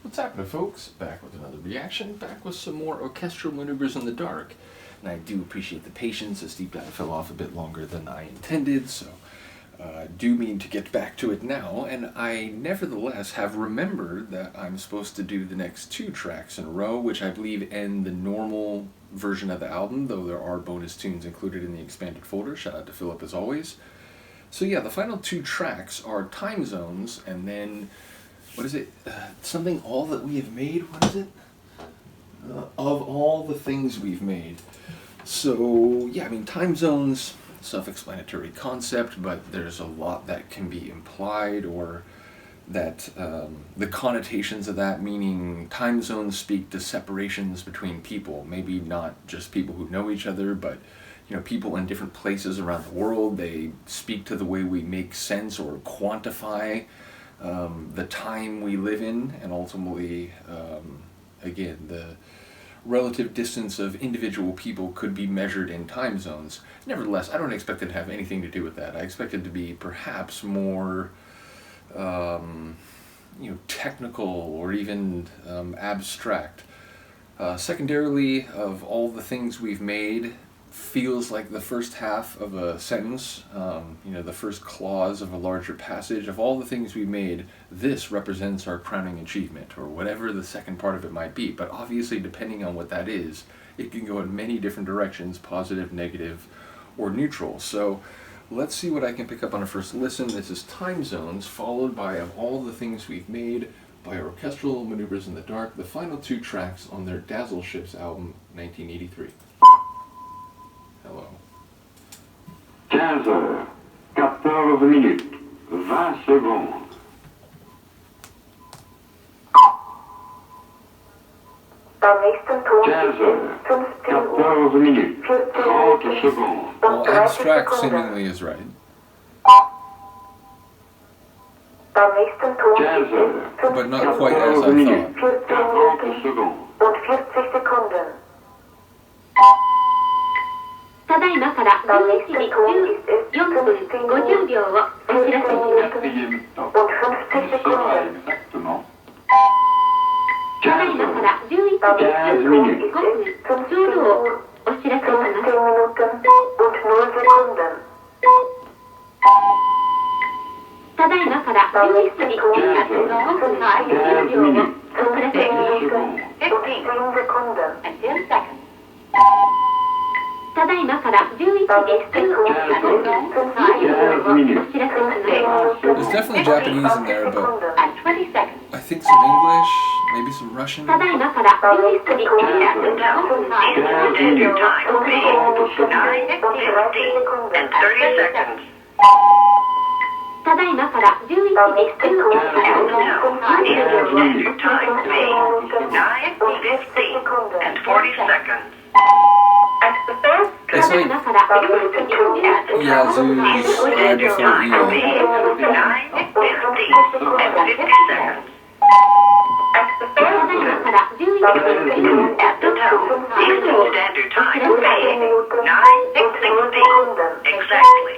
What's happening, folks? Back with another reaction, back with some more Orchestral Manoeuvres in the Dark. And I do appreciate the patience. This deep dive fell off a bit longer than I intended, so do mean to get back to it now. And I nevertheless have remembered that I'm supposed to do the next 2 tracks in a row, which I believe end the normal version of the album, though there are bonus tunes included in the expanded folder. Shout out to Philip as always. So yeah, the final 2 tracks are Time Zones, and then what is it? Something All That We Have Made? What is it? Of All the Things We've Made. So, yeah, I mean, time zones, self-explanatory concept, but there's a lot that can be implied, or that the connotations of that, meaning time zones speak to separations between people. Maybe not just people who know each other, but people in different places around the world. They speak to the way we make sense or quantify the time we live in, and ultimately, again, the relative distance of individual people could be measured in time zones. Nevertheless, I don't expect it to have anything to do with that. I expect it to be perhaps more, technical or even abstract. Secondarily, Of All the Things We've Made feels like the first half of a sentence, the first clause of a larger passage. Of all the things we made, this represents our crowning achievement, or whatever the second part of it might be. But obviously, depending on what that is, it can go in many different directions, positive, negative, or neutral. So let's see what I can pick up on a first listen. This is Time Zones, followed by Of All the Things We've Made by Orchestral Manoeuvres in the Dark, the final 2 tracks on their Dazzle Ships album, 1983. Hello. 15 heures, 14 minutes, 20 secondes. Beim nächsten Ton 15 heures, 14 minutes, 30 secondes. Well, abstract seemingly is right. Beim nächsten Ton 15 heures, But not quite as I 14 minutes, thought. 40 secondes. und 40 Sekunden. ただいまから11時14分50秒をお知らせします。 Quatrième temps. Il sera exactement ただいまから11時15分ちょうどをお知らせします。 15 Minuten und 0 Sekunden. ただいまから11時15分50秒をお知らせします。 und 10 Sekunden. ただいまから11時15分50秒をお知らせします。 There's definitely Japanese in there, but 20 seconds. I think some English, maybe some Russian. ただいまから11時15分 Standard time being 9:50 and 30 seconds. ただいまから11時15分 Standard time being 9:50 and 40 seconds. It's like Yazoo's right Standard before time Eel. being 9:50 and 50 seconds. At the tone, Eastern Standard Time being 9:60 exactly.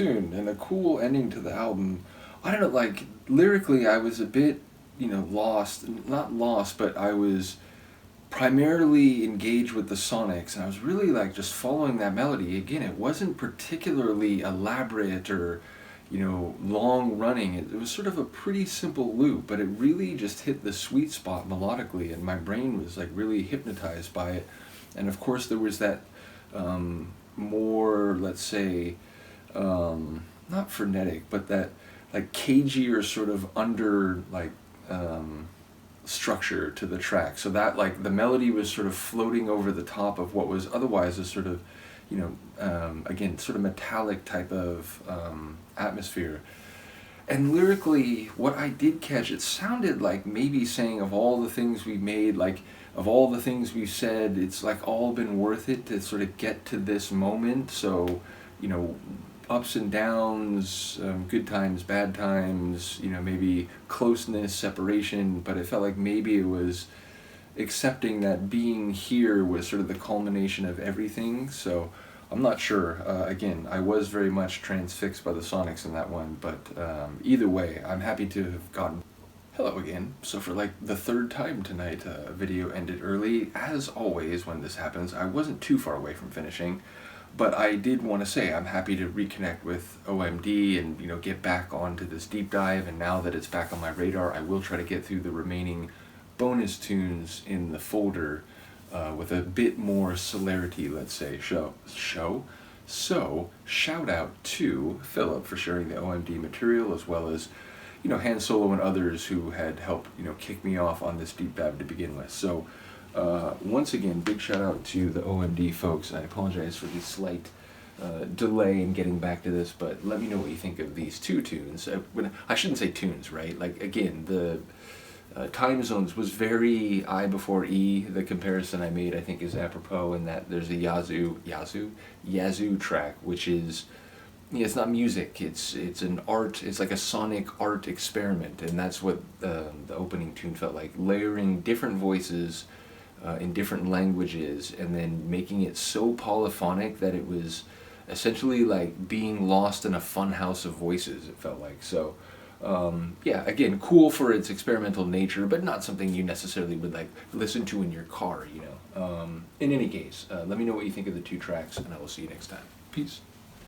tune and a cool ending to the album. I don't know, like, lyrically I was a bit, lost. Not lost, but I was primarily engaged with the sonics, and I was really, like, just following that melody. Again, it wasn't particularly elaborate or, long running. It was sort of a pretty simple loop, but it really just hit the sweet spot melodically, and my brain was, like, really hypnotized by it. And of course there was that more, let's say, not frenetic, but that, like, cagier sort of under, like, structure to the track, so that, like, the melody was sort of floating over the top of what was otherwise a sort of, again, sort of metallic type of atmosphere. And lyrically, what I did catch, it sounded like maybe saying, of all the things we made, like, of all the things we've said, it's, like, all been worth it to sort of get to this moment. So, ups and downs, good times, bad times, maybe closeness, separation, but it felt like maybe it was accepting that being here was sort of the culmination of everything. So I'm not sure. Again, I was very much transfixed by the sonics in that one, but either way, I'm happy to have gotten... Hello again. So for, like, the third time tonight, video ended early. As always when this happens, I wasn't too far away from finishing. But I did want to say I'm happy to reconnect with OMD and, get back onto this deep dive, and now that it's back on my radar, I will try to get through the remaining bonus tunes in the folder with a bit more celerity, let's say. So, shout out to Philip for sharing the OMD material, as well as, Han Solo and others who had helped, kick me off on this deep dive to begin with. So, once again, big shout out to the OMD folks. I apologize for the slight delay in getting back to this, but let me know what you think of these two tunes. I shouldn't say tunes, right? Like, again, the time zones was very I before E. The comparison I made, I think, is apropos in that there's a Yazoo track, which is, it's not music, it's an art, it's like a sonic art experiment, and that's what the opening tune felt like, layering different voices in different languages, and then making it so polyphonic that it was essentially like being lost in a fun house of voices, it felt like. So, yeah, again, cool for its experimental nature, but not something you necessarily would, like, listen to in your car, In any case, let me know what you think of the two tracks, and I will see you next time. Peace.